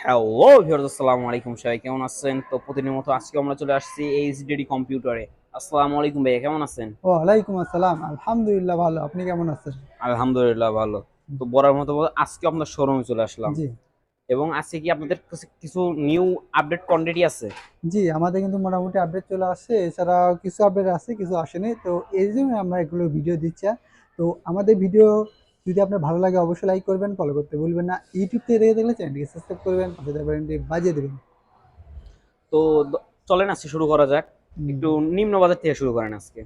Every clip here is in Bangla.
হ্যালো ভিউয়ার্স, আসসালামু আলাইকুম। সবাই কেমন আছেন? তো প্রতিদিনের মতো আজকে আমরা চলে আসছি এইচডিডি কম্পিউটারে। আসসালামু আলাইকুম ভাইয়া, কেমন আছেন? ওয়ালাইকুম আসসালাম। আলহামদুলিল্লাহ ভালো। আপনি কেমন আছেন? আলহামদুলিল্লাহ ভালো। তো বরাবর মতো আজকে আপনার শোরুমে চলে আসলাম। জি, এবং আজকে কি আপনাদের কাছে কিছু নিউ আপডেট কোয়ান্টিটি আছে? জি, আমাদের কিন্তু মোটামুটি আপডেট চলে আসছে। এছাড়াও কিছু আপডেট আছে, কিছু আসেনি। তো এইজন্য আমরা এগুলো ভিডিও দিচ্ছি। তো আমাদের ভিডিও যদি আপনার ভালো লাগে অবশ্যই লাইক করবেন, ফলো করতে ভুলবেন না। ইউটিউব থেকে দেখে দেখলে চ্যানেলটিকে সাবস্ক্রাইব করবেন, পাশে থাকা বেলটি বাজিয়ে দেবেন। তো চলেন আজকে শুরু করা যাক। হুম। একটু নিম্ন বাজার থেকে শুরু করেন আজকে।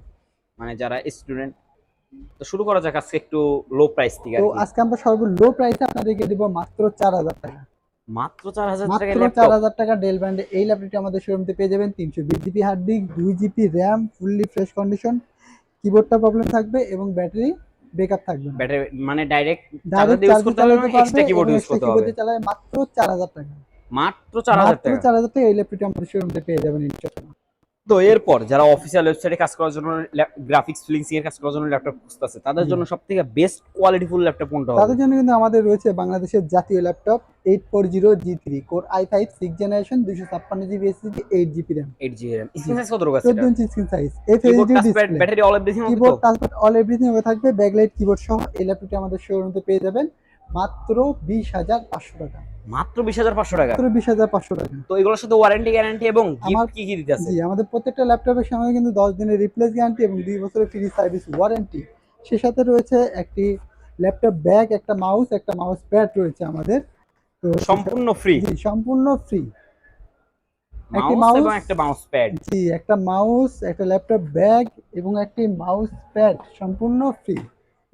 মানে যারা স্টুডেন্ট, তো শুরু করা যাক আজকে একটু লো প্রাইস থেকে তো আর কি। আজকে আমরা সর্বলো প্রাইসে আপনাদেরকে দিব মাত্র ৪,০০০ টাকা। মাত্র 4,000 মাত্র টাকায় চার ল্যাপটপ। হাজার টাকা ডেল ব্র্যান্ডে এই ল্যাপটপটি আমাদের শোরুমতে পেয়ে যাবেন। 320 GB hard disk, 2 GB RAM, fully fresh condition, কিবোর্ডটা প্রবলেম থাকবে এবং ব্যাটারি ব্যাকআপ থাকবে না। ব্যাটারি মানে ডাইরেক্ট চার্জার ডাইরেক্ট দিয়ে ইউজ চার্জে করতে হবে চালাতে না, পারবে এক্সট্রা কিবোর্ড এবং ইউজ এক্সট্রা করতে হবে। কিবোর্ডে চালাবে মাত্র 4,০০০ টাকা। 4,000 মাত্র টাকা। 4,০০০ টাকা এই ল্যাপটপটি আমাদের শোরুমে পেয়ে যাবেন ইনশাআল্লাহ। তো এরপর যারা অফিসিয়াল ওয়েবসাইটে কাজ করার জন্য গ্রাফিক্স ফিলিংসিং এর কাজ করার জন্য ল্যাপটপ খুঁজতেছে, তাদের জি, জন্য সবথেকে বেস্ট কোয়ালিটিফুল ল্যাপটপ কোনটা হবে? তাদের জন্য কিন্তু আমাদের রয়েছে বাংলাদেশের জাতীয় laptop 840G3 core i5 6 generation, 256 GB SSD, 8 GB RAM. 8 GB RAM। জি, স্ক্রিন সাইজ কত রকম আছে 14 এটার? Inch screen size, keyboard, FHD touchpad, display, battery, all everything okay তো? Keyboard touchpad all everything okay থাকবে। ব্যাকলাইট কিবোর্ড সহ এই ল্যাপটপটি আমাদের শোরুমে পেয়ে যাবেন মাত্র 20,500 টাকা। মাত্র 20,500 টাকা। মাত্র 20,500 টাকা। তো এগুলোর সাথে ওয়ারেন্টি, গ্যারান্টি এবং আমার গিফট কি কি দিতেছে? জি, আমাদের প্রত্যেকটা ল্যাপটপের সঙ্গে কিন্তু 10 দিনের রিপ্লেস গ্যারান্টি এবং 2 বছরের ফ্রি সার্ভিস ওয়ারেন্টি। সে সাথে রয়েছে একটি ল্যাপটপ ব্যাগ, একটা মাউস, একটা মাউস প্যাড রয়েছে আমাদের। তো সম্পূর্ণ ফ্রি। জি, সম্পূর্ণ ফ্রি। একটি মাউস এবং মাউস, একটা মাউস প্যাড। জি, একটা মাউস, একটা ল্যাপটপ ব্যাগ এবং একটি মাউস প্যাড সম্পূর্ণ ফ্রি।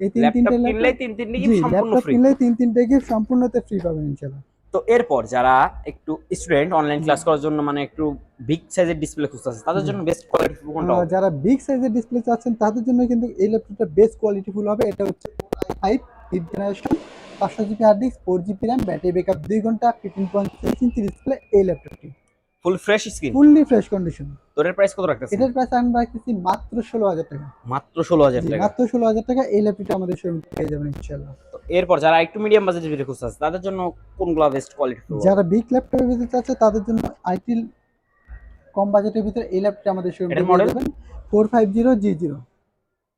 এই ল্যাপটপ 3টা কিনলেই ল্যাপটপ, তিনটি জি, গিফট সম্পূর্ণ ল্যাপটপ ফ্রি। কিনলে 3টা গিফট সম্পূর্ণতে ফ্রি পাবেন ইনশাআল্লাহ। তো এরপর যারা একটু স্টুডেন্ট অনলাইন জি, ক্লাস করার জন্য মানে একটু বিগ সাইজের ডিসপ্লে খুঁজতেছে, তাদের জি। জন্য বেস্ট কোয়ালিটি কোনটা হবে? যারা বিগ সাইজের ডিসপ্লে চাচ্ছেন তাদের জন্য কিন্তু এই ল্যাপটপটা বেস্ট কোয়ালিটিফুল হবে। এটা হচ্ছে i5 5th generation, 500 GB hard disk, 4 GB RAM, battery backup 2 ঘন্টা, 15.6 ইঞ্চি ডিসপ্লে এই ল্যাপটপটি full fresh screen. Fully fresh condition. তোর প্রাইস কত রাখতেছেন? এটার প্রাইস আমি রাখতেছি মাত্র 16,000 টাকা। মাত্র 16,000 জি, টাকা। মাত্র 16,000 টাকা এই ল্যাপটপটা আমাদের শোরুম পেয়ে যাবেন ইনশাআল্লাহ। তো এরপর যারা একটু মিডিয়াম বাজেটের ভিতরে খুঁজতেছে, তাদের জন্য কোনগুলো বেস্ট কোয়ালিটি হবে? যারা বিগ ল্যাপটপের ভিতরে চাচ্ছে তাদের জন্য আইটি কম বাজেটের ভিতরে এই ল্যাপটপটা আমাদের শোরুম এটার থেকে পেয়ে মডেল, যাবেন 450G0।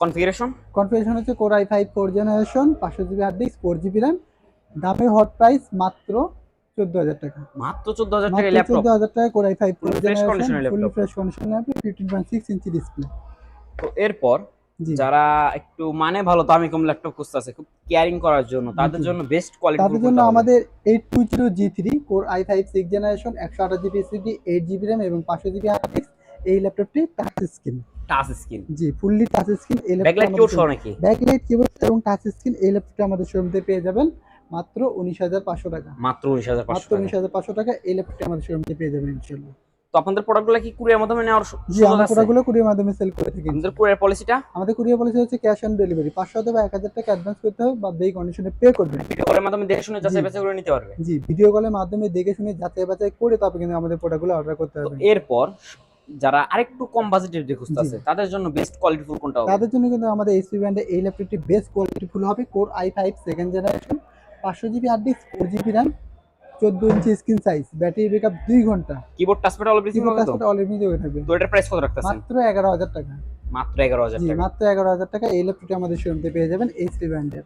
কনফিগারেশন? কনফিগারেশন হচ্ছে core i5 4 generation, 500 GB hard disk, 4 GB RAM. দামে হট প্রাইস মাত্র 14,000 টাকা। মাত্র 14,000 মাত্র টাকায় ল্যাপটপ। 14,000 টাকা কোর i5 ফুল 4 ফ্রেশ জেনারেশন, কন্ডিশনের fully laptop. Fresh condition laptop, 15.6 inch display. তো এরপর জি, যারা একটু মানে ভালো দামি কম ল্যাপটপ খুঁজতেছে খুব কেয়ারিং করার জন্য, তাদের জি। জন্য বেস্ট কোয়ালিটি তাদের জন্য কোনটা হবে? আমাদের 820G3 core i5 6 generation, 128 GB SSD, 8 GB RAM এবং 500 জিবি হার্ড ডিস্ক এই ল্যাপটপটি টাচ স্ক্রিন। Touch screen. জি, ফুললি টাচ স্ক্রিন এই ল্যাপটপটা ব্যাকলাইট আমাদের কিবোর্ড সহ শোরুম। নাকি? ব্যাকলাইট কিবোর্ড এবং টাচ স্ক্রিন এই ল্যাপটপটা আমাদের শোরুম থেকে পেয়ে যাবেন মাত্র 19,500 টাকা। মাত্র 19,500 মাত্র টাকা। 19,500 টাকা এই ল্যাপটপটা আমাদের শোরুম থেকে পেয়ে যাবেন ইনশাআল্লাহ। তো আপনাদের প্রোডাক্টগুলো কি কুরিয়ার মাধ্যমে নেওয়ার জি, সুযোগ আমরা আছে? প্রোডাক্টগুলো কুরিয়ার মাধ্যমে সেল করে থাকি আপনাদের ইনশাআল্লাহ। কুরিয়ার পলিসিটা? আমাদের কুরিয়ার পলিসি হচ্ছে ক্যাশ অন ডেলিভারি। 500 অথবা 1,000 টাকা অ্যাডভান্স করতে হবে বা যেই কন্ডিশনে পে করবেন। ভিডিও কলের মাধ্যমে দেখে শুনে জি, যাচাই বাছাই করে নিতে পারবে। জি, ভিডিও কলের মাধ্যমে দেখে শুনে যাচাই বাছাই করে তবে কিন্তু আমাদের প্রোডাক্টগুলো অর্ডার করতে তো হবে। এরপর যারা আরেকটু কম বাজেটের যে জি, খুঁজতেছে, তাদের জন্য বেস্ট কোয়ালিটি ফুল কোনটা হবে? তাদের জন্য কিন্তু আমাদের এইচপি ব্র্যান্ডের এই ল্যাপটপটি বেস্ট কোয়ালিটিফুল হবে। Core i5 second generation, 500 GB hard disk, 4 GB RAM, 14 inch screen size, battery backup 2 ঘন্টা, keyboard touchpad all everything keyboard হবে তো? টাচপ্যাড অল এমনি হয়ে থাকবে। তো এটার প্রাইস কত রাখতেছেন? মাত্র 11,000 টাকা। মাত্র 11,000 জি, টাকা। মাত্র 11,000 টাকা এই ল্যাপটপটি আমাদের শোরুম থেকে পেয়ে যাবেন এইচপি ব্র্যান্ডের।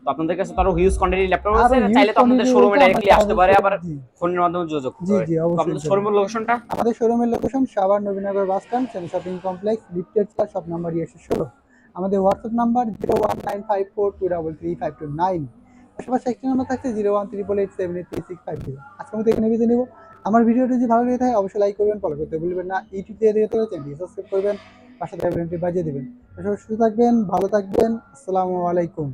তো আপনাদের কাছে তো আরো হিউজ কোয়ান্টিটি ল্যাপটপ আছে, আরো হিউজ চাইলে তো আপনাদের কোয়ান্টিটি শোরুমে রয়েছে আমরা ডাইরেক্টলি আসতে আমাদের পারে, শোরুম, আবার জি, ফোনের মাধ্যমে যোগাযোগ করতে জি, পারে। জি, তো অবশ্যই আপনাদের ইনশাআল্লাহ। শোরুমের লোকেশনটা? আমাদের শোরুমের location Savar Nabinagar bus stand, Sen shopping complex, lifted 4, shop number 16। আমাদের হোয়াটসঅ্যাপ নাম্বার 01954233529। পাশাপাশি একটি নাম্বার থাকছে 01388783650। আজকের মতো এখানে বিদায় নিব। আমার ভিডিওটি যদি ভালো লেগে থাকে অবশ্যই লাইক করবেন, ফলো করতে ভুলবেন না। ইউটিউব থেকে দেখে থাকলে চ্যানেলটি সাবস্ক্রাইব করবেন, পাশে থাকা বেলটি বাজিয়ে দিবেন। সুস্থ থাকবেন, ভালো থাকবেন। আসসালামু আলাইকুম।